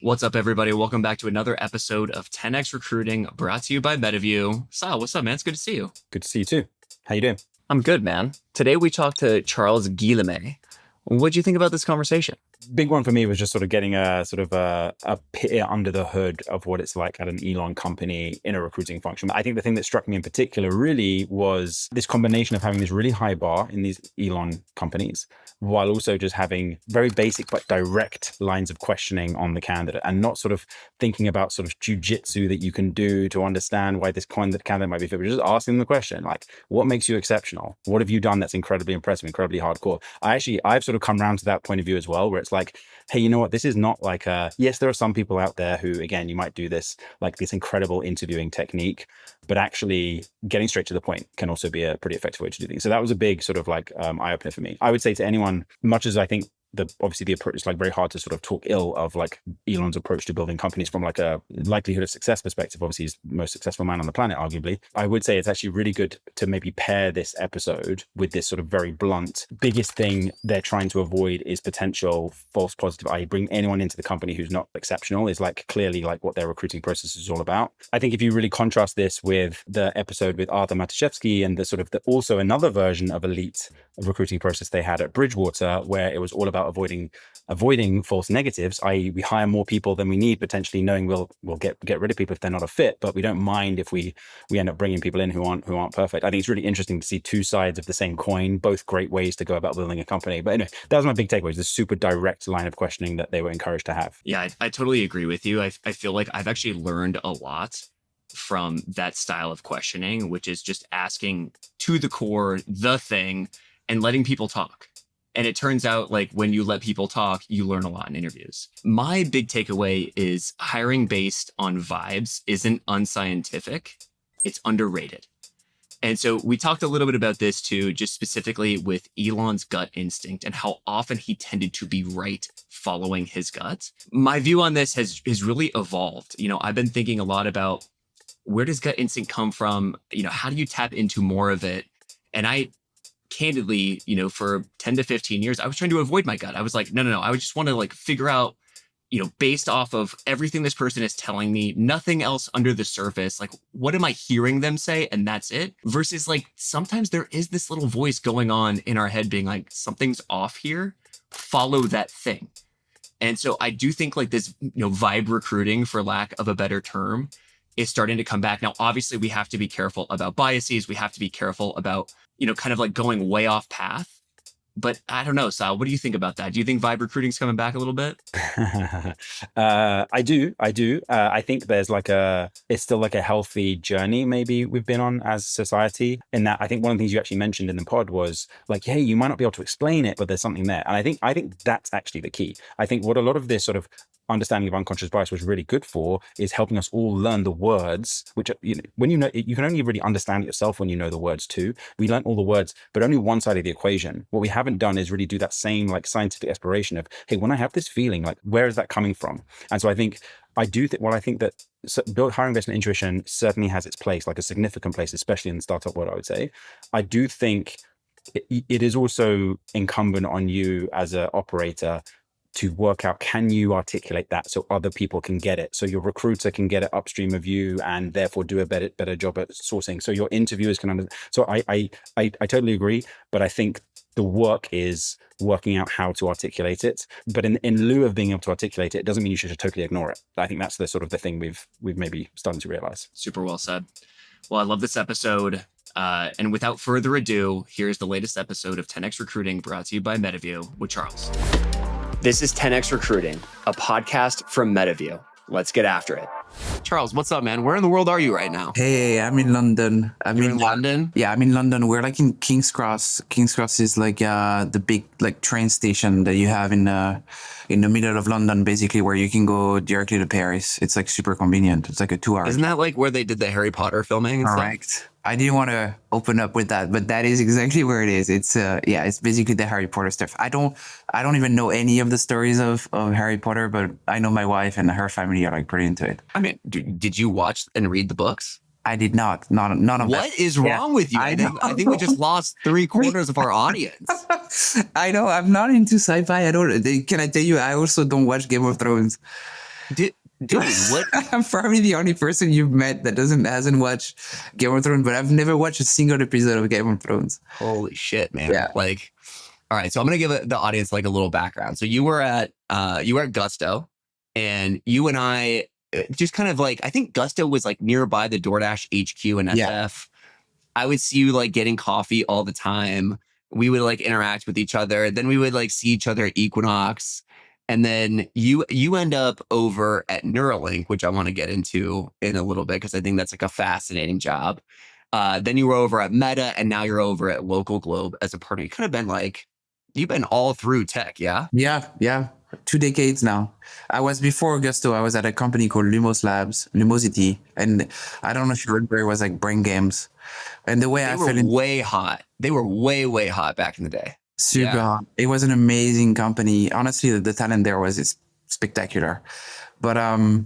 What's up, everybody? Welcome back to another episode of 10X Recruiting, brought to you by Metaview. Sal, what's up, man? It's good to see you. Good to see you too. How you doing? I'm good, man. Today we talked to Charles Guillemet. What'd you think about this conversation? Big one for me was just sort of getting a peer under the hood of what it's like at an Elon company in a recruiting function. I think the thing that struck me in particular really was this combination of having this really high bar in these Elon companies, while also just having very basic but direct lines of questioning on the candidate, and not sort of thinking about sort of jujitsu that you can do to understand why this candidate might be fit, but just asking them the question, like, what makes you exceptional? What have you done that's incredibly impressive, incredibly hardcore? I've sort of come around to that point of view as well, where it's like, hey, you know what? This is not like yes, there are some people out there who, again, you might do this, like this incredible interviewing technique, but actually getting straight to the point can also be a pretty effective way to do things. So that was a big sort of like eye opener for me. I would say to anyone, much as I think obviously the approach is like very hard to sort of talk ill of like Elon's approach to building companies from like a likelihood of success perspective. Obviously he's the most successful man on the planet, arguably. I would say it's actually really good to maybe pair this episode with this sort of very blunt, biggest thing they're trying to avoid is potential false positive, i.e. bring anyone into the company who's not exceptional, is like clearly like what their recruiting process is all about. I think if you really contrast this with the episode with Arthur Matuszewski and the sort of also another version of elite recruiting process they had at Bridgewater, where it was all about avoiding false negatives, i.e. we hire more people than we need, potentially knowing we'll get rid of people if they're not a fit, but we don't mind if we end up bringing people in who aren't perfect. I think it's really interesting to see two sides of the same coin, both great ways to go about building a company. But anyway, that was my big takeaway, the super direct line of questioning that they were encouraged to have. Yeah, I totally agree with you. I feel like I've actually learned a lot from that style of questioning, which is just asking to the core the thing and letting people talk. And it turns out like when you let people talk, you learn a lot in interviews. My big takeaway is hiring based on vibes isn't unscientific, it's underrated. And so we talked a little bit about this too, just specifically with Elon's gut instinct and how often he tended to be right following his gut. My view on this has really evolved. You know, I've been thinking a lot about where does gut instinct come from? You know, how do you tap into more of it? And I candidly, you know, for 10 to 15 years, I was trying to avoid my gut. I was like, no. I would just want to like figure out, you know, based off of everything this person is telling me, nothing else under the surface, like, what am I hearing them say? And that's it. Versus like, sometimes there is this little voice going on in our head being like, something's off here, follow that thing. And so I do think like this, you know, vibe recruiting, for lack of a better term, is starting to come back. Now, obviously we have to be careful about biases. We have to be careful about, you know, kind of like going way off path. But I don't know, Sal, what do you think about that? Do you think vibe recruiting's coming back a little bit? I do. I think there's it's still like a healthy journey maybe we've been on as a society. In that, I think one of the things you actually mentioned in the pod was like, hey, you might not be able to explain it, but there's something there. And I think that's actually the key. I think what a lot of this sort of understanding of unconscious bias was really good for is helping us all learn the words, which, you know, when you know, you can only really understand it yourself when you know the words too. We learned all the words, but only one side of the equation. What we haven't done is really do that same like scientific exploration of, hey, when I have this feeling, like, where is that coming from? And so I think that hiring based on intuition certainly has its place, like a significant place, especially in the startup world, I would say. I do think it is also incumbent on you as an operator to work out, can you articulate that so other people can get it? So your recruiter can get it upstream of you and therefore do a better job at sourcing. So your interviewers can understand. So I totally agree, but I think the work is working out how to articulate it. But in lieu of being able to articulate it, it doesn't mean you should totally ignore it. I think that's the sort of the thing we've maybe started to realize. Super well said. Well, I love this episode. And without further ado, here's the latest episode of 10X Recruiting, brought to you by Metaview with Charles. This is 10X Recruiting, a podcast from Metaview. Let's get after it. Charles, what's up, man? Where in the world are you right now? Hey, I'm in London. You're in London? Yeah, I'm in London. We're like in King's Cross. King's Cross is like the big like train station that you have in the middle of London, basically, where you can go directly to Paris. It's like super convenient. It's like a 2 hour. Isn't that like where they did the Harry Potter filming? Correct. I didn't want to open up with that, but that is exactly where it is. It's it's basically the Harry Potter stuff. I don't even know any of the stories of Harry Potter, but I know my wife and her family are like pretty into it. I mean, did you watch and read the books? I did not. None of that. What is wrong with you? I think we just lost 3/4 of our audience. I know. I'm not into sci-fi at all. Can I tell you, I also don't watch Game of Thrones. Dude, dude, what? I'm probably the only person you've met that hasn't watched Game of Thrones, but I've never watched a single episode of Game of Thrones. Holy shit, man. Yeah. Like, all right. So I'm going to give the audience like a little background. So you were at Gusto, and you and I just kind of like, I think Gusto was like nearby the DoorDash HQ in SF. Yeah. I would see you like getting coffee all the time. We would like interact with each other. Then we would like see each other at Equinox. And then you end up over at Neuralink, which I want to get into in a little bit because I think that's like a fascinating job. Then you were over at Meta, and now you're over at LocalGlobe as a partner. You could have been like, you've been all through tech, yeah? Yeah. 2 decades now. I was before Augusto. I was at a company called Lumosity. And I don't know if you remember, it was like Brain Games. And the way They I were fell in way hot. They were way, way hot back in the day. super Yeah. hot. It was an amazing company. Honestly, the talent there was spectacular. But I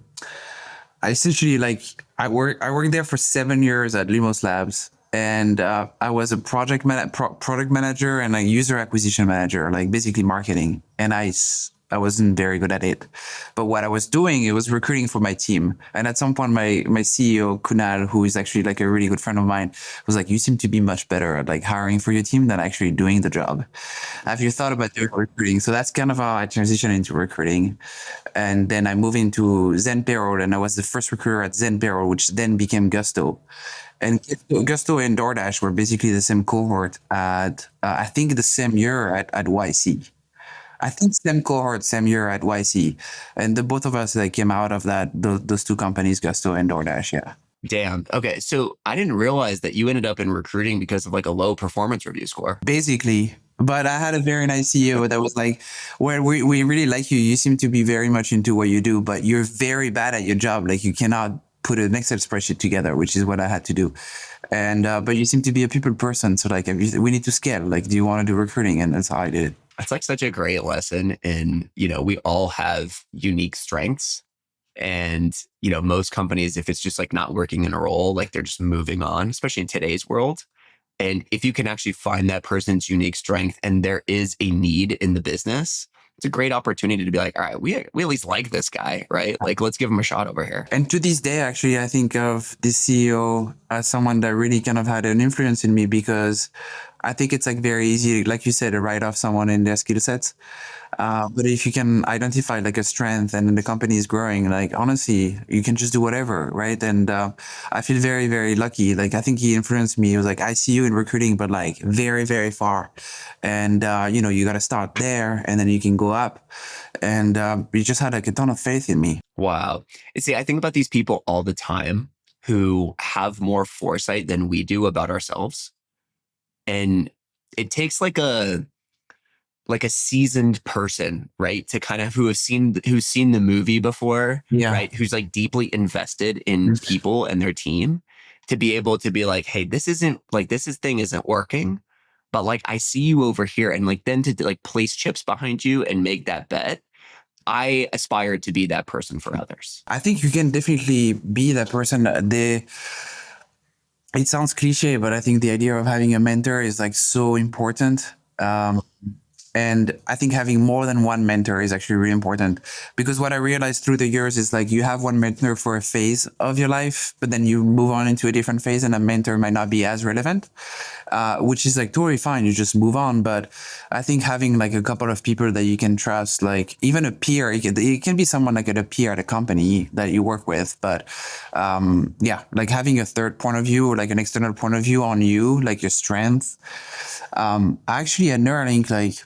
essentially I worked there for 7 years at Lumos Labs. And I was a product manager and a user acquisition manager, like basically marketing. And I wasn't very good at it. But what I was doing, it was recruiting for my team. And at some point, my CEO, Kunal, who is actually like a really good friend of mine, was like, you seem to be much better at like hiring for your team than actually doing the job. Have you thought about doing recruiting? So that's kind of how I transitioned into recruiting. And then I moved into Zen Payroll, and I was the first recruiter at Zen Payroll, which then became Gusto. And Gusto and DoorDash were basically the same cohort at, I think the same year at YC. I think same cohort, same year at YC. And the both of us like came out of those two companies, Gusto and DoorDash, yeah. Damn. Okay. So I didn't realize that you ended up in recruiting because of like a low performance review score. Basically. But I had a very nice CEO that was like, well, we really like you. You seem to be very much into what you do, but you're very bad at your job. Like you cannot put an Excel spreadsheet together, which is what I had to do. And, but you seem to be a people person. So like, we need to scale. Like, do you want to do recruiting? And that's how I did it. It's like such a great lesson. And, we all have unique strengths. And, most companies, if it's just like not working in a role, like they're just moving on, especially in today's world. And if you can actually find that person's unique strength and there is a need in the business, it's a great opportunity to be like, all right, we at least like this guy, right? Like, let's give him a shot over here. And to this day, actually, I think of this CEO as someone that really kind of had an influence in me, because I think it's like very easy, like you said, to write off someone in their skill sets. But if you can identify like a strength and the company is growing, like honestly, you can just do whatever, right? And I feel very, very lucky. Like I think he influenced me. He was like, I see you in recruiting, but like very, very far. And you got to start there, and then you can go up. And he just had like a ton of faith in me. Wow. See, I think about these people all the time who have more foresight than we do about ourselves. And it takes like a seasoned person, right? To kind of who's seen the movie before, Yeah. right? Who's like deeply invested in people and their team to be able to be like, hey, this thing isn't working, but like, I see you over here. And like, then to like place chips behind you and make that bet. I aspire to be that person for others. I think you can definitely be that person. It sounds cliche, but I think the idea of having a mentor is like so important. And I think having more than one mentor is actually really important, because what I realized through the years is like you have one mentor for a phase of your life, but then you move on into a different phase and a mentor might not be as relevant, which is like totally fine. You just move on. But I think having like a couple of people that you can trust, like even a peer, it can be someone like a peer at a company that you work with. But like having a third point of view or like an external point of view on you, like your strength. Actually at Neuralink, like,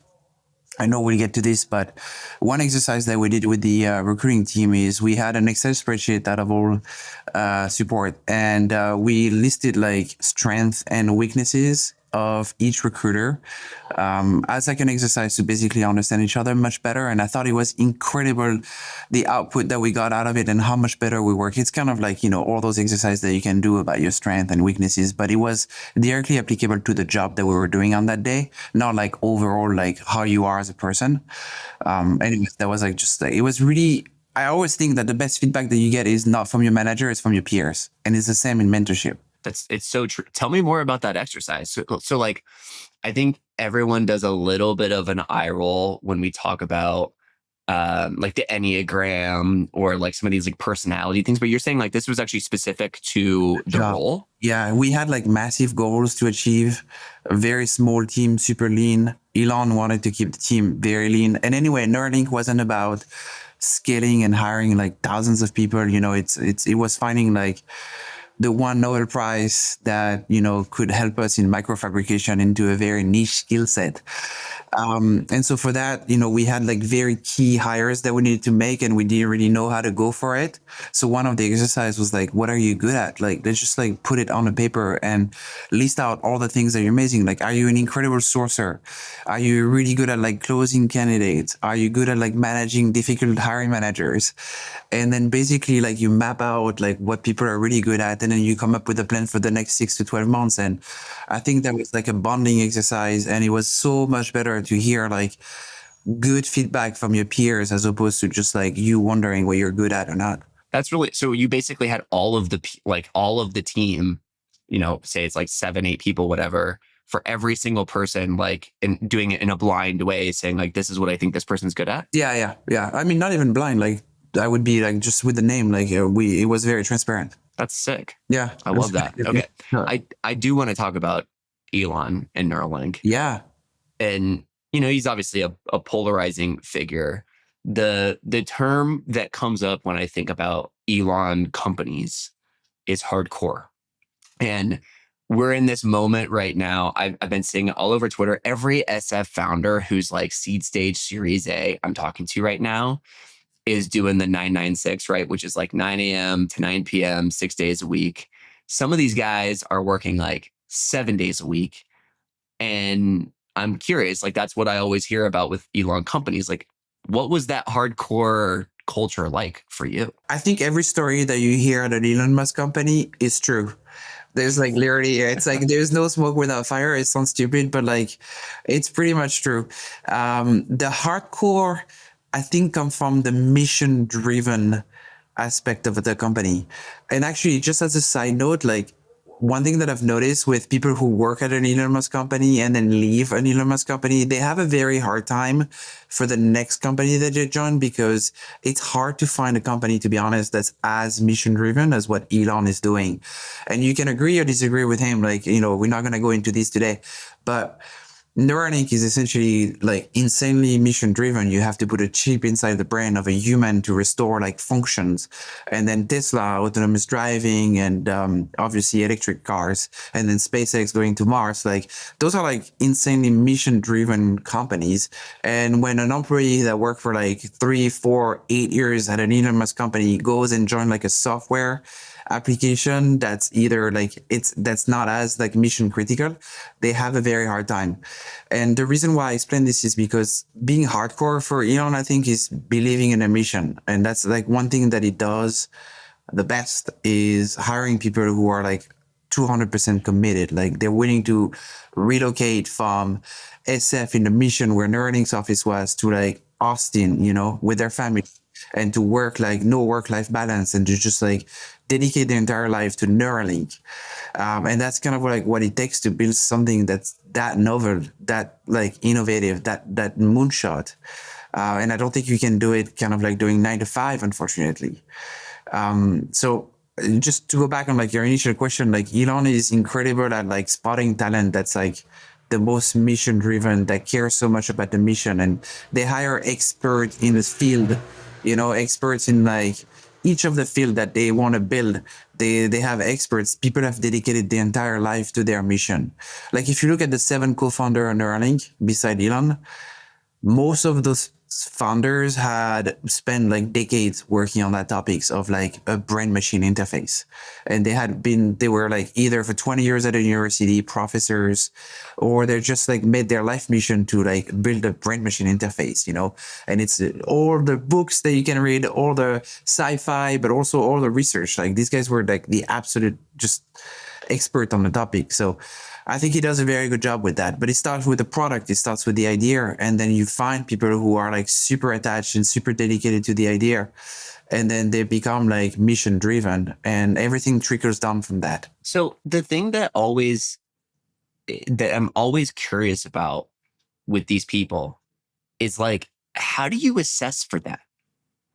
I know we'll get to this, but one exercise that we did with the recruiting team is we had an Excel spreadsheet out of all support, and we listed like strengths and weaknesses of each recruiter as like an exercise to basically understand each other much better. And I thought it was incredible, the output that we got out of it and how much better we work. It's kind of like, all those exercises that you can do about your strengths and weaknesses, but it was directly applicable to the job that we were doing on that day, not like overall, like how you are as a person. Anyways, that was like just, it was really, I always think that the best feedback that you get is not from your manager, it's from your peers. And it's the same in mentorship. It's so true. Tell me more about that exercise. So like, I think everyone does a little bit of an eye roll when we talk about like the Enneagram or like some of these like personality things, but you're saying like this was actually specific to the role? Yeah, we had like massive goals to achieve. A very small team, super lean. Elon wanted to keep the team very lean. And anyway, Neuralink wasn't about scaling and hiring like thousands of people. You know, it was finding like the one Nobel Prize that, you know, could help us in microfabrication into a very niche skill set. And so for that, you know, we had like very key hires that we needed to make, and we didn't really know how to go for it. So one of the exercise was like, what are you good at? Like, let's just like put it on the paper and list out all the things that you're amazing. Like, are you an incredible sourcer? Are you really good at like closing candidates? Are you good at like managing difficult hiring managers? And then basically like you map out like what people are really good at, and then you come up with a plan for the next 6 to 12 months. And I think that was like a bonding exercise, and it was so much better to hear like good feedback from your peers as opposed to just like you wondering what you're good at or not. That's really, so you basically had all of the team, you know, say it's like 7, 8 people, whatever, for every single person, like, and doing it in a blind way, saying like, this is what I think this person's good at. Yeah. I mean, not even blind. Like I would be like just with the name, like it was very transparent. That's sick. Yeah. I love that. Okay. I do want to talk about Elon and Neuralink. Yeah. And, you know, he's obviously a polarizing figure. The term that comes up when I think about Elon companies is hardcore. And we're in this moment right now. I've been seeing it all over Twitter. Every SF founder who's like seed stage Series A I'm talking to right now is doing the 996, right? Which is like 9 a.m. to 9 p.m., 6 days a week. Some of these guys are working like 7 days a week. And I'm curious, like that's what I always hear about with Elon companies. Like, what was that hardcore culture like for you? I think every story that you hear at an Elon Musk company is true. There's like literally, it's like there's no smoke without fire. It sounds stupid, but like it's pretty much true. The hardcore, I think, come from the mission-driven aspect of the company. And actually, just as a side note, like one thing that I've noticed with people who work at an Elon Musk company and then leave an Elon Musk company, they have a very hard time for the next company that they join, because it's hard to find a company, to be honest, that's as mission driven as what Elon is doing. And you can agree or disagree with him. Like, you know, we're not going to go into this today, but Neuralink is essentially like insanely mission driven. You have to put a chip inside the brain of a human to restore like functions. And then Tesla, autonomous driving, and obviously electric cars, and then SpaceX going to Mars. Like those are like insanely mission driven companies. And when an employee that worked for like 3, 4, 8 years at an Elon Musk company goes and join like a software application that's either like that's not as like mission critical, they have a very hard time. And the reason why I explain this is because being hardcore for Elon, I think, is believing in a mission. And that's like one thing that he does the best, is hiring people who are like 200% committed. Like they're willing to relocate from SF in the mission where Neuralink's office was to like Austin, you know, with their family, and to work like no work-life balance, and to just like dedicate their entire life to Neuralink. And that's kind of like what it takes to build something that's that novel, that like innovative, that moonshot. And I don't think you can do it kind of like doing 9 to 5, unfortunately. So just to go back on like your initial question, like Elon is incredible at like spotting talent that's like the most mission driven, that cares so much about the mission. And they hire experts in this field, you know, experts in like each of the field that they want to build. They have experts. People have dedicated their entire life to their mission. Like if you look at the 7 co-founder on Neuralink beside Elon, most of those founders had spent like decades working on that topics of like a brain machine interface. And they were like either for 20 years at a university, professors, or they're just like made their life mission to like build a brain machine interface, you know. And it's all the books that you can read, all the sci-fi, but also all the research. Like these guys were like the absolute just expert on the topic. So I think he does a very good job with that. But it starts with the product, it starts with the idea, and then you find people who are like super attached and super dedicated to the idea, and then they become like mission driven, and everything trickles down from that. So the thing that I'm always curious about with these people is like, how do you assess for that?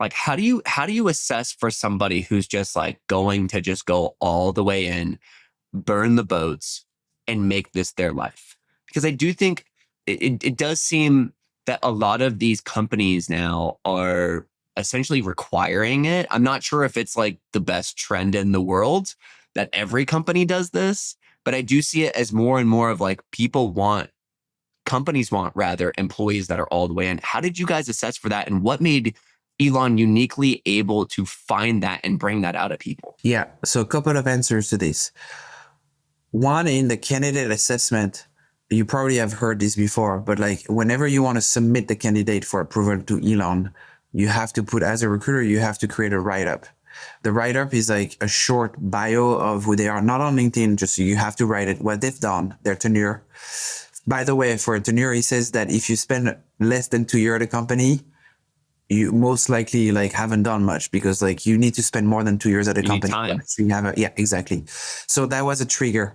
Like, how do you assess for somebody who's just like going to just go all the way in, burn the boats, and make this their life? Because I do think it does seem that a lot of these companies now are essentially requiring it. I'm not sure if it's like the best trend in the world that every company does this, but I do see it as more and more of like companies want rather employees that are all the way in. How did you guys assess for that? And what made Elon uniquely able to find that and bring that out of people? Yeah. So a couple of answers to this. One, in the candidate assessment, you probably have heard this before, but like whenever you want to submit the candidate for approval to Elon, you have to put, as a recruiter, you have to create a write-up. The write-up is like a short bio of who they are, not on LinkedIn, just you have to write it, what they've done, their tenure. By the way, for a tenure, he says that if you spend less than 2 years at a company, you most likely like haven't done much, because like you need to spend more than 2 years at a company. So you have yeah, exactly. So that was a trigger.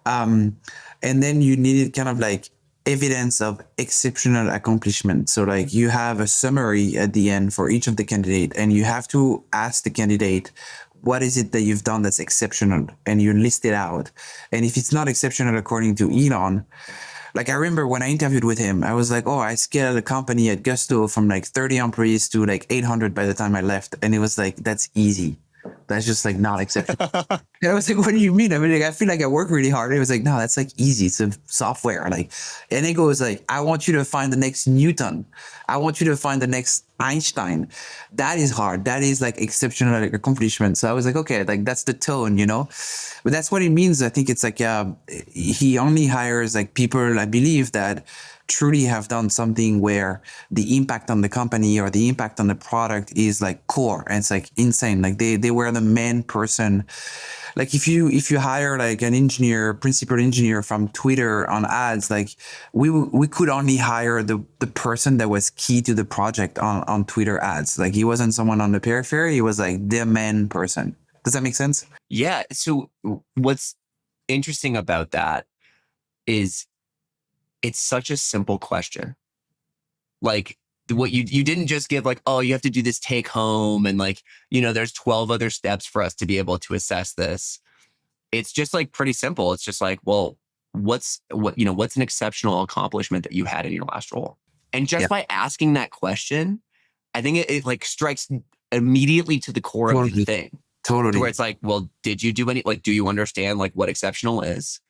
And then you needed kind of like evidence of exceptional accomplishment. So like you have a summary at the end for each of the candidate, and you have to ask the candidate, what is it that you've done that's exceptional? And you list it out. And if it's not exceptional according to Elon, like I remember when I interviewed with him, I was like, oh, I scaled a company at Gusto from like 30 employees to like 800 by the time I left. And it was like, that's easy. That's just like not exceptional. And I was like, what do you mean? I mean, like, I feel like I work really hard. It was like, no, that's like easy. It's a software. Like, and it goes like, I want you to find the next Newton. I want you to find the next Einstein. That is hard. That is like exceptional accomplishment. So I was like, okay, like that's the tone, you know? But that's what it means. I think it's like, he only hires like people, I believe, that truly have done something where the impact on the company or the impact on the product is like core, and it's like insane. Like they were the main person. Like if you hire like an engineer, principal engineer from Twitter on ads, like we could only hire the person that was key to the project on Twitter ads. Like he wasn't someone on the periphery. He was like the main person. Does that make sense? Yeah. So what's interesting about that is it's such a simple question. Like what you didn't just give like, oh, you have to do this take home and like, there's 12 other steps for us to be able to assess this. It's just like pretty simple. It's just like, well, what's an exceptional accomplishment that you had in your last role? And just by asking that question, I think it like strikes immediately to the core of the thing. Totally. Where it's like, well, did you do do you understand like what exceptional is?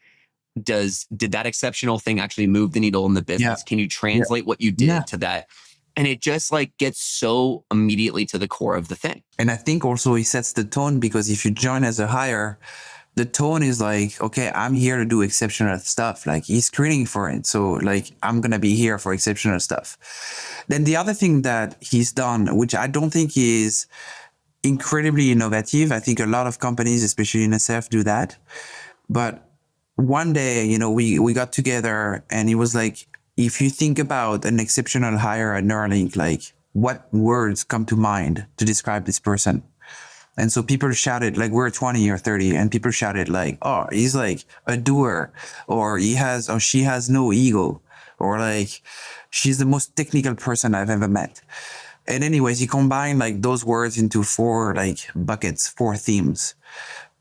Did that exceptional thing actually move the needle in the business? Yeah. Can you translate what you did to that? And it just like gets so immediately to the core of the thing. And I think also he sets the tone, because if you join as a hire, the tone is like, okay, I'm here to do exceptional stuff. Like he's screening for it. So like, I'm going to be here for exceptional stuff. Then the other thing that he's done, which I don't think is incredibly innovative. I think a lot of companies, especially in SF, do that. But one day, we got together and he was like, if you think about an exceptional hire at Neuralink, like what words come to mind to describe this person? And so people shouted, like we're 20 or 30, and people shouted like, oh, he's like a doer, or she has no ego, or like she's the most technical person I've ever met. And anyways, he combined like those words into 4 like buckets, 4 themes.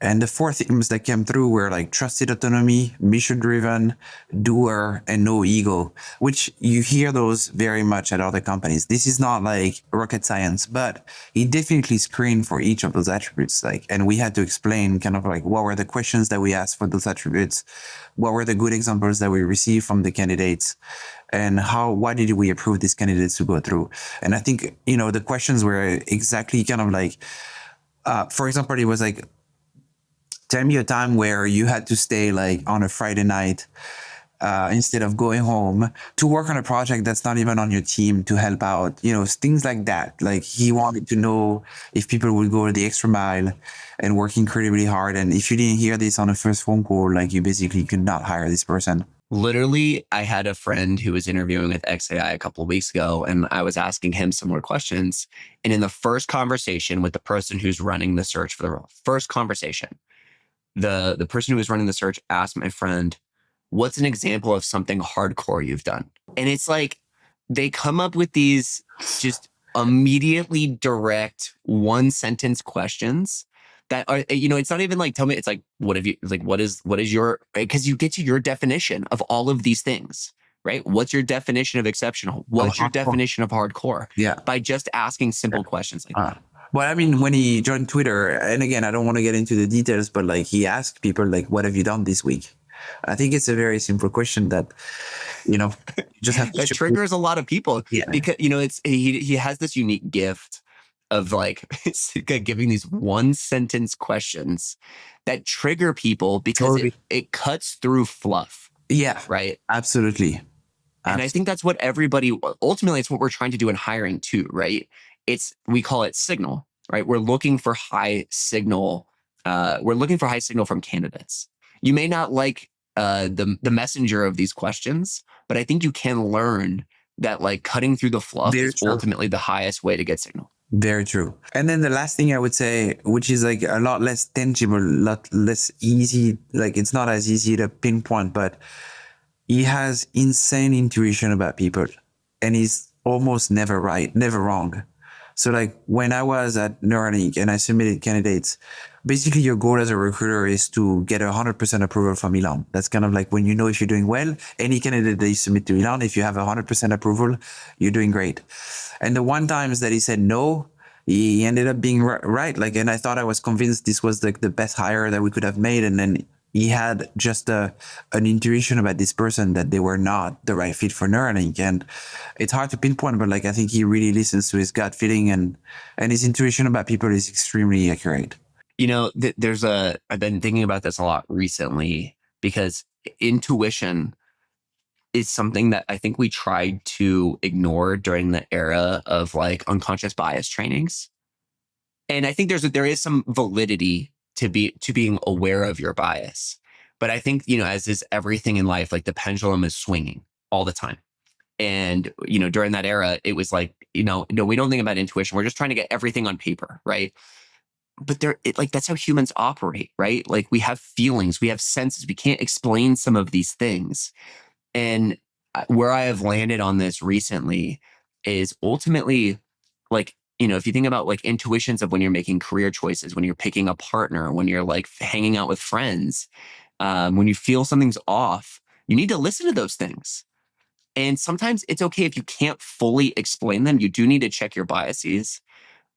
And the 4 themes that came through were like trusted autonomy, mission-driven, doer, and no ego, which you hear those very much at other companies. This is not like rocket science, but he definitely screened for each of those attributes. And we had to explain kind of like what were the questions that we asked for those attributes, what were the good examples that we received from the candidates, and why did we approve these candidates to go through. And I think, the questions were exactly kind of like, for example, it was like, tell me a time where you had to stay like on a Friday night instead of going home to work on a project that's not even on your team to help out, things like that. Like he wanted to know if people would go the extra mile and work incredibly hard. And if you didn't hear this on the first phone call, like you basically could not hire this person. Literally, I had a friend who was interviewing with XAI a couple of weeks ago, and I was asking him similar questions. And in the first conversation with the person who's running the search for the role, the person who was running the search asked my friend, what's an example of something hardcore you've done? And it's like, they come up with these just immediately direct one sentence questions that are, it's not even like, tell me, it's like, what have you, like, what is your, because you get to your definition of all of these things, right? What's your definition of exceptional? What's your definition of hardcore? Yeah. By just asking simple questions like that. Well, I mean, when he joined Twitter, and again, I don't want to get into the details, but like he asked people like, what have you done this week? I think it's a very simple question that, you just have to that triggers a lot of people. Yeah. Because, it's, he has this unique gift of like giving these one sentence questions that trigger people because it cuts through fluff. Yeah. Right. Absolutely. And I think that's what ultimately it's what we're trying to do in hiring too, right? We call it signal, right? We're looking for high signal. We're looking for high signal from candidates. You may not like the messenger of these questions, but I think you can learn that like cutting through the fluff is ultimately the highest way to get signal. Very true. And then the last thing I would say, which is like a lot less tangible, a lot less easy, like it's not as easy to pinpoint, but he has insane intuition about people and he's almost never right, never wrong. So like when I was at Neuralink and I submitted candidates, basically your goal as a recruiter is to get 100% approval from Elon. That's kind of like when you know if you're doing well, any candidate that you submit to Elon, if you have 100% approval, you're doing great. And the one times that he said no, he ended up being right. Like, and I thought I was convinced this was like the best hire that we could have made. And then he had just an intuition about this person that they were not the right fit for Neuralink. And it's hard to pinpoint, but like, I think he really listens to his gut feeling and his intuition about people is extremely accurate. I've been thinking about this a lot recently because intuition is something that I think we tried to ignore during the era of like unconscious bias trainings. And I think there is some validity to being aware of your bias. But I think, as is everything in life, like the pendulum is swinging all the time. And, during that era, it was like, no, we don't think about intuition. We're just trying to get everything on paper, right? But that's how humans operate, right? Like we have feelings, we have senses. We can't explain some of these things. And where I have landed on this recently is ultimately like, if you think about like intuitions of when you're making career choices, when you're picking a partner, when you're like hanging out with friends, when you feel something's off, you need to listen to those things. And sometimes it's okay if you can't fully explain them. You do need to check your biases.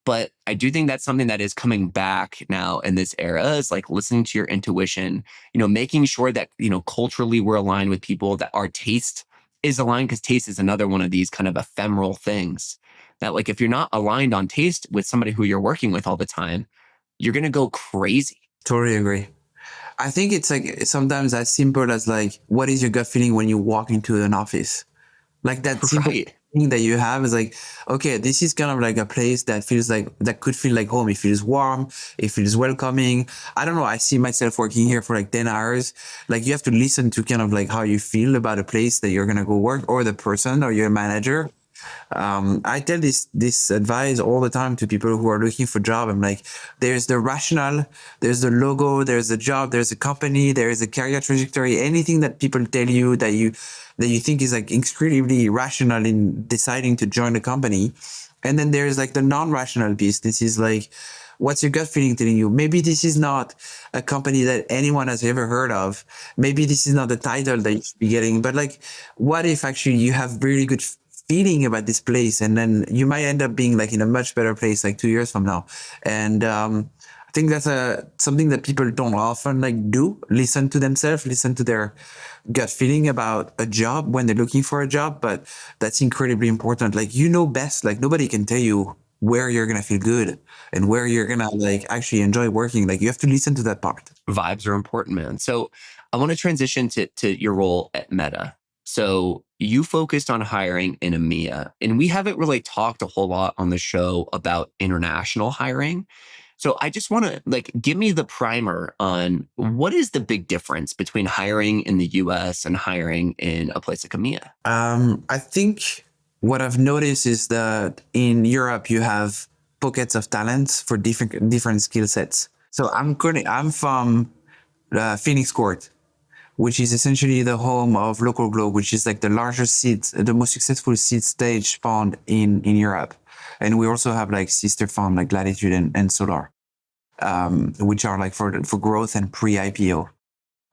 But I do think that's something that is coming back now in this era is like listening to your intuition, making sure that, culturally we're aligned with people, that our taste is aligned, because taste is another one of these kind of ephemeral things that like, if you're not aligned on taste with somebody who you're working with all the time, you're going to go crazy. Totally agree. I think it's like sometimes as simple as like, what is your gut feeling when you walk into an office? Like that simple thing that you have is like, okay, this is kind of like a place that could feel like home. It feels warm. It feels welcoming. I don't know. I see myself working here for like 10 hours. Like you have to listen to kind of like how you feel about a place that you're going to go work or the person or your manager. I tell this advice all the time to people who are looking for a job. I'm like, there's the rationale, there's the logo, there's the job, there's a company, there is a career trajectory, anything that people tell you that you think is like incredibly rational in deciding to join a company. And then there's like the non-rational piece. This is like, what's your gut feeling telling you? Maybe this is not a company that anyone has ever heard of. Maybe this is not the title that you should be getting, but like, what if actually you have really good feeling about this place, and then you might end up being like in a much better place like 2 years from now. And I think that's something that people don't often like do. Listen to themselves, listen to their gut feeling about a job when they're looking for a job. But that's incredibly important. Like, best, like nobody can tell you where you're going to feel good and where you're going to like actually enjoy working. Like you have to listen to that part. Vibes are important, man. So I want to transition to your role at Meta. So you focused on hiring in EMEA, and we haven't really talked a whole lot on the show about international hiring. So I just want to like, give me the primer on what is the big difference between hiring in the US and hiring in a place like EMEA? I think what I've noticed is that in Europe, you have pockets of talents for different skill sets. So I'm from Phoenix Court, which is essentially the home of LocalGlobe, which is like the largest the most successful seed stage fund in Europe. And we also have like sister fund like Latitude and Solar, which are like for growth and pre-IPO.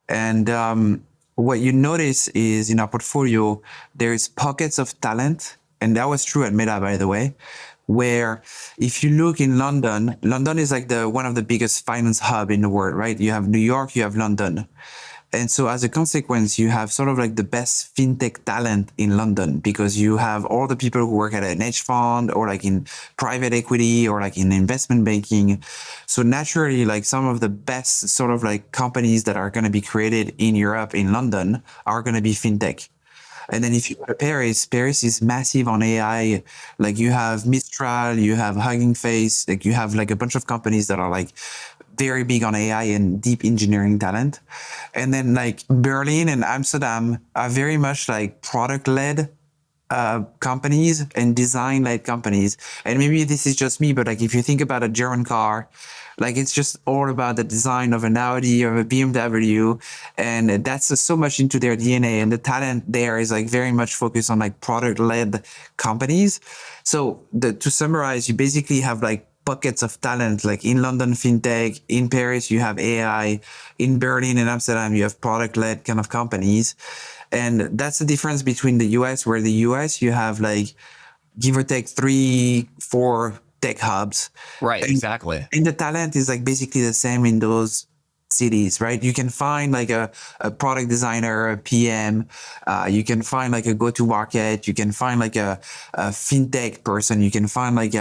And what you notice is in our portfolio, there's pockets of talent. And that was true at Meta, by the way, where if you look in London, London is like one of the biggest finance hub in the world, right? You have New York, you have London. And so as a consequence, you have sort of like the best fintech talent in London because you have all the people who work at an hedge fund or like in private equity or like in investment banking. So naturally, like some of the best sort of like companies that are going to be created in Europe, in London, are going to be fintech. And then if you go to Paris, Paris is massive on AI. Like you have Mistral, you have Hugging Face, like you have like a bunch of companies that are like very big on AI and deep engineering talent. And then like Berlin and Amsterdam are very much like product-led companies and design-led companies. And maybe this is just me, but like if you think about a German car, like it's just all about the design of an Audi or a BMW. And that's so much into their DNA. And the talent there is like very much focused on like product-led companies. So to summarize, you basically have like buckets of talent, like in London, fintech, in Paris, you have AI, in Berlin and Amsterdam, you have product-led kind of companies. And that's the difference between the US, where the US, you have like, give or take 3-4 tech hubs. Right, exactly. And the talent is like basically the same in those cities, right? You can find like a product designer, a PM, you can find like a go-to-market, you can find like a fintech person, you can find like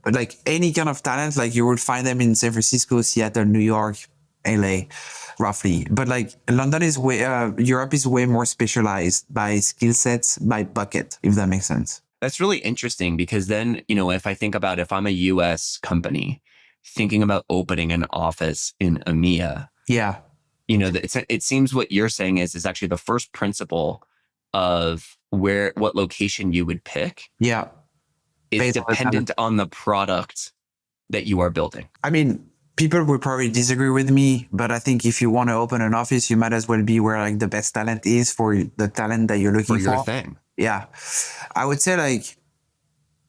like any kind of talent, like you will find them in San Francisco, Seattle, New York, LA, roughly. But like London is Europe is way more specialized by skill sets, by bucket, if that makes sense. That's really interesting because then, if I think about if I'm a US company thinking about opening an office in EMEA, yeah, it seems what you're saying is actually the first principle of what location you would pick. Yeah. Is dependent on the product that you are building. I mean, people would probably disagree with me, but I think if you want to open an office, you might as well be where like the best talent is for the talent that you're looking for. For your thing. Yeah. I would say like,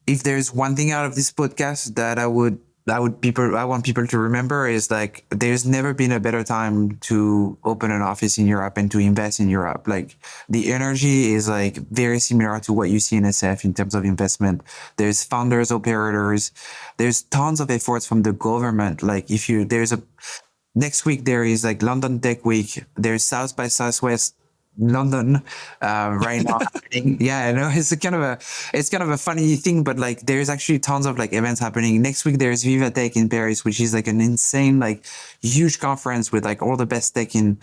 if there's one thing out of this podcast that I want people to remember is like, there's never been a better time to open an office in Europe and to invest in Europe. Like the energy is like very similar to what you see in SF in terms of investment. There's founders, operators, there's tons of efforts from the government. Like next week there is like London Tech Week, there's South by Southwest London right now. Yeah, I know it's kind of a funny thing, but like there's actually tons of like events happening. Next week there's Viva Tech in Paris, which is like an insane, like huge conference with like all the best tech in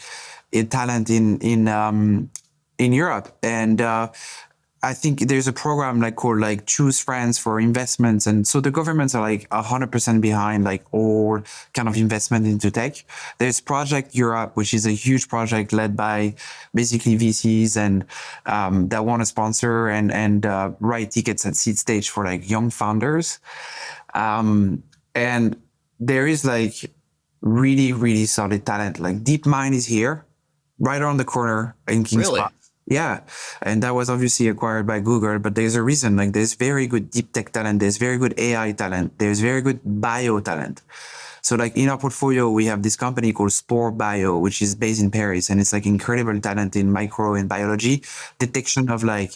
talent in Europe. And I think there's a program like called like Choose France for investments. And so the governments are like 100% behind like all kind of investment into tech. There's Project Europe, which is a huge project led by basically VCs and that want to sponsor and write tickets at seed stage for like young founders. And there is like really, really solid talent. Like DeepMind is here right around the corner in King's Cross. Yeah. And that was obviously acquired by Google, but there's a reason. Like there's very good deep tech talent. There's very good AI talent. There's very good bio talent. So like in our portfolio, we have this company called Spore Bio, which is based in Paris. And it's like incredible talent in micro and biology, detection of like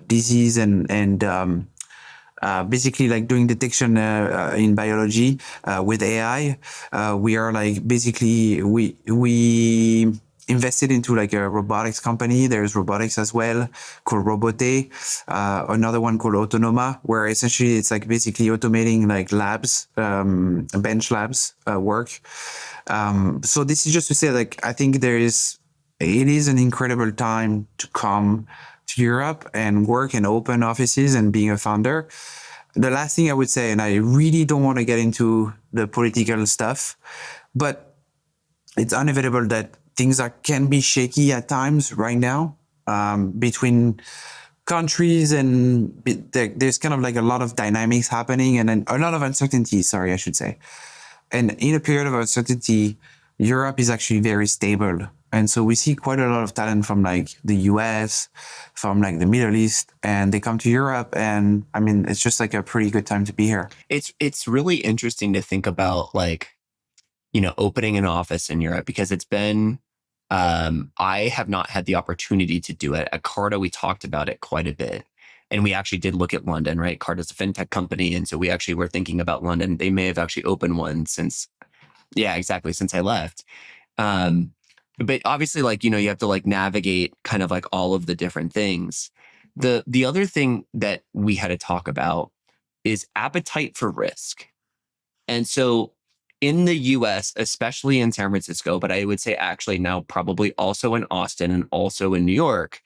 disease and basically like doing detection in biology with AI. We are like basically, we invested into like a robotics company. There's robotics as well called Robote. Another one called Autonoma, where essentially it's like basically automating like labs, bench labs work. So this is just to say like, I think it is an incredible time to come to Europe and work and open offices and being a founder. The last thing I would say, and I really don't want to get into the political stuff, but it's unavoidable that things can be shaky at times right now between countries, and there's kind of like a lot of dynamics happening and then a lot of uncertainty, I should say. And in a period of uncertainty, Europe is actually very stable. And so we see quite a lot of talent from like the US, from like the Middle East, and they come to Europe. And I mean, it's just like a pretty good time to be here. It's really interesting to think about like, opening an office in Europe because it's been, I have not had the opportunity to do it. At Carta, we talked about it quite a bit. And we actually did look at London, right? Carta's a fintech company. And so we actually were thinking about London. They may have actually opened one since I left. But obviously, like, you have to like navigate kind of like all of the different things. The other thing that we had to talk about is appetite for risk. And so in the US, especially in San Francisco, but I would say actually now probably also in Austin and also in New York,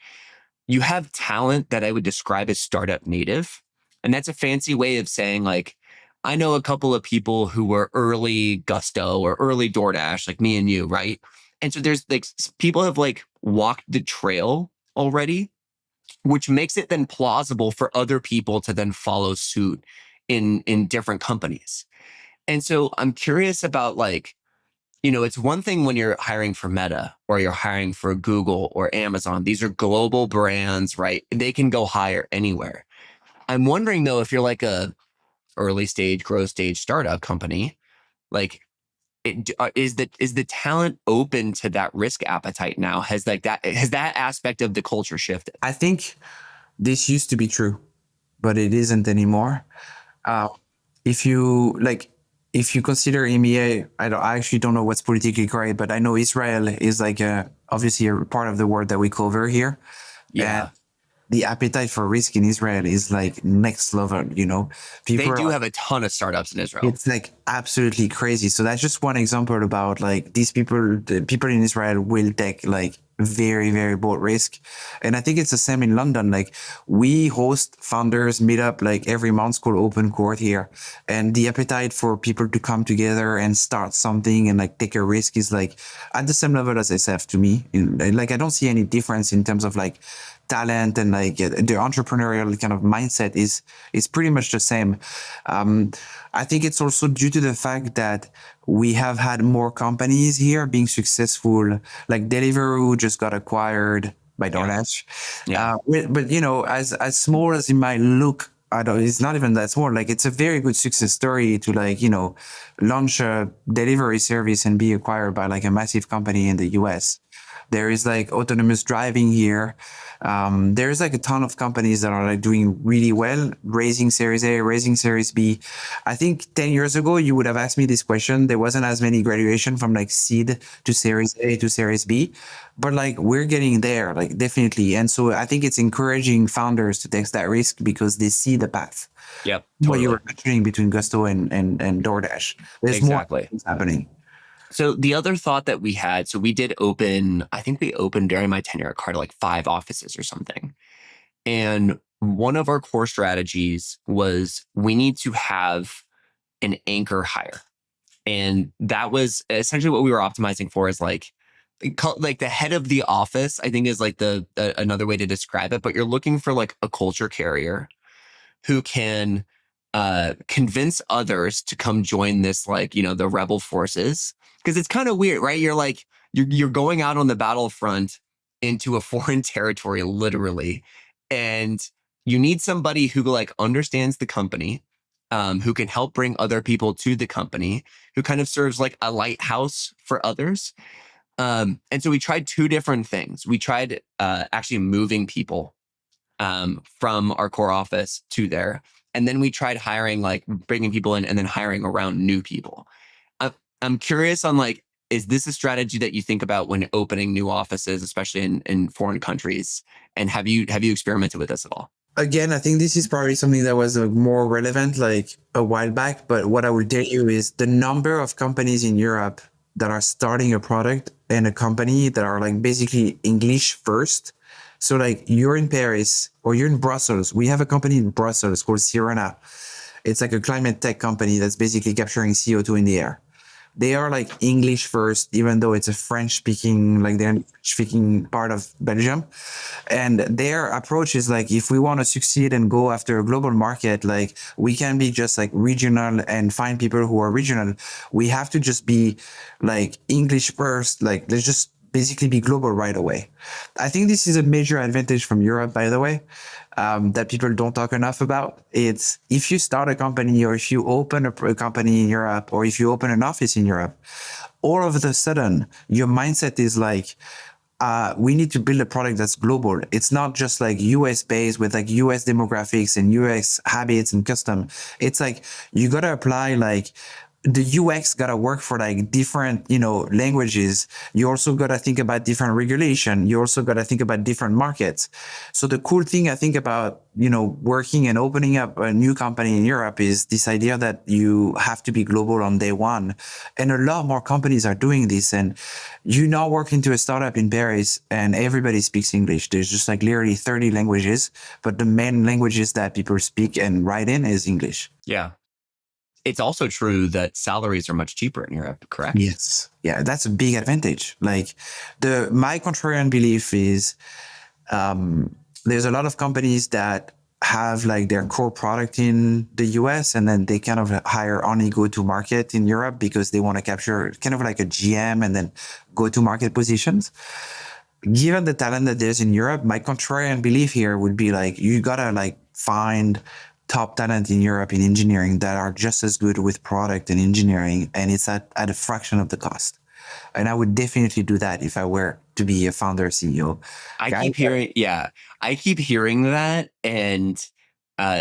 you have talent that I would describe as startup native. And that's a fancy way of saying like, I know a couple of people who were early Gusto or early DoorDash, like me and you, right? And so there's like people have like walked the trail already, which makes it then plausible for other people to then follow suit in different companies. And so I'm curious about like, it's one thing when you're hiring for Meta or you're hiring for Google or Amazon. These are global brands, right? They can go hire anywhere. I'm wondering though, if you're like a early stage, growth stage startup company, like is the talent open to that risk appetite now? Has that aspect of the culture shifted? I think this used to be true, but it isn't anymore. If you consider EMEA, I actually don't know what's politically correct, but I know Israel is like obviously a part of the world that we cover here. Yeah. And the appetite for risk in Israel is like next level, They do have a ton of startups in Israel. It's like absolutely crazy. So that's just one example about like the people in Israel will take like very, very bold risk. And I think it's the same in London. Like we host founders meetup like every month called Open Court here. And the appetite for people to come together and start something and like take a risk is like at the same level as SF to me. Like I don't see any difference in terms of like talent and like the entrepreneurial kind of mindset is pretty much the same. I think it's also due to the fact that we have had more companies here being successful, like Deliveroo just got acquired by DoorDash. Yeah. But as small as it might look, it's not even that small. Like it's a very good success story to like, launch a delivery service and be acquired by like a massive company in the US. There is like autonomous driving here. There's like a ton of companies that are like doing really well, raising Series A, raising Series B. I think 10 years ago, you would have asked me this question. There wasn't as many graduation from like seed to Series A to Series B, but like we're getting there, like definitely. And so I think it's encouraging founders to take that risk because they see the path. Yep. What Totally. you were mentioning between Gusto and DoorDash. There's Exactly. more things happening. So the other thought that we had, so we did open, I think we opened during my tenure at Carta, like 5 offices or something. And one of our core strategies was we need to have an anchor hire. And that was essentially what we were optimizing for is like the head of the office, I think is like another way to describe it. But you're looking for like a culture carrier who can convince others to come join this, like, the rebel forces. Because it's kind of weird, right? You're like, you're going out on the battlefront into a foreign territory, literally. And you need somebody who like understands the company, who can help bring other people to the company, who kind of serves like a lighthouse for others. And so we tried 2 different things. We tried actually moving people from our core office to there. And then we tried hiring, like bringing people in and then hiring around new people. I'm curious on like, is this a strategy that you think about when opening new offices, especially in foreign countries? And have you experimented with this at all? Again, I think this is probably something that was more relevant like a while back. But what I will tell you is the number of companies in Europe that are starting a product and a company that are like basically English first. So like you're in Paris or you're in Brussels. We have a company in Brussels called Sirena. It's like a climate tech company that's basically capturing CO2 in the air. They are like English first, even though it's a French speaking, like they're speaking part of Belgium. And their approach is like, if we want to succeed and go after a global market, like we can be just like regional and find people who are regional. We have to just be like English first. Like let's just basically be global right away. I think this is a major advantage from Europe, by the way, that people don't talk enough about. It's if you start a company or if you open a company in Europe or if you open an office in Europe, all of a sudden your mindset is like, we need to build a product that's global. It's not just like US based with like US demographics and US habits and custom. It's like you got to apply like the UX got to work for like different, languages. You also got to think about different regulation. You also got to think about different markets. So the cool thing I think about, working and opening up a new company in Europe is this idea that you have to be global on day one. And a lot more companies are doing this. And you now work into a startup in Paris and everybody speaks English. There's just like literally 30 languages, but the main languages that people speak and write in is English. Yeah. It's also true that salaries are much cheaper in Europe, correct? Yes. Yeah, that's a big advantage. Like my contrarian belief is there's a lot of companies that have like their core product in the US and then they kind of hire only go-to-market in Europe because they want to capture kind of like a GM and then go-to-market positions. Given the talent that there's in Europe, my contrarian belief here would be like, you gotta like find top talent in Europe in engineering that are just as good with product and engineering, and it's at a fraction of the cost. And I would definitely do that if I were to be a founder CEO. I keep hearing that, and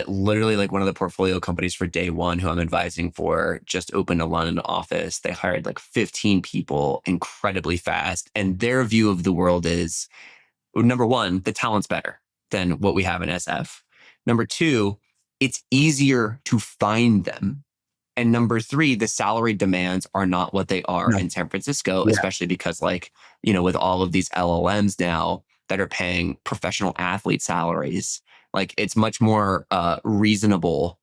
literally like one of the portfolio companies for day one who I'm advising for just opened a London office. They hired like 15 people incredibly fast, and their view of the world is, number one, the talent's better than what we have in SF. Number two, it's easier to find them. And number three, the salary demands are not what they are in San Francisco, especially because with all of these LLMs now that are paying professional athlete salaries, like it's much more reasonable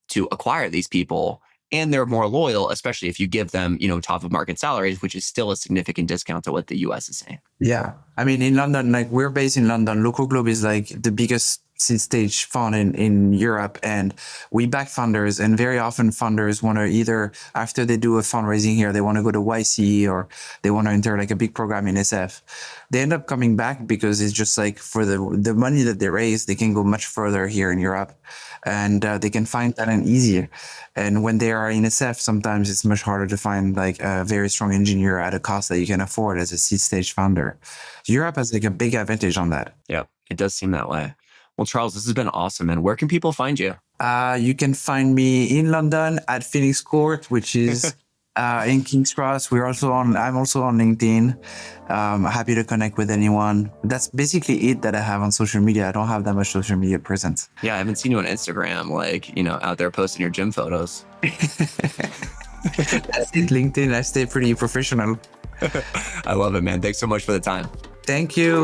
to acquire these people, and they're more loyal, especially if you give them, top of market salaries, which is still a significant discount to what the US is saying. Yeah. I mean, in London, like we're based in London, LocalGlobe is like the biggest seed stage fund in Europe, and we back funders, and very often funders want to either, after they do a fundraising here, they want to go to YC or they want to enter like a big program in SF. They end up coming back because it's just like for the money that they raise, they can go much further here in Europe, and they can find talent easier. And when they are in SF, sometimes it's much harder to find like a very strong engineer at a cost that you can afford as a seed stage founder. Europe has like a big advantage on that. Yeah, it does seem that way. Well, Charles, this has been awesome, man. Where can people find you? You can find me in London at Phoenix Court, which is in King's Cross. I'm also on LinkedIn. Happy to connect with anyone. That's basically it that I have on social media. I don't have that much social media presence. Yeah, I haven't seen you on Instagram, out there posting your gym photos. That's it, LinkedIn. I stay pretty professional. I love it, man. Thanks so much for the time. Thank you.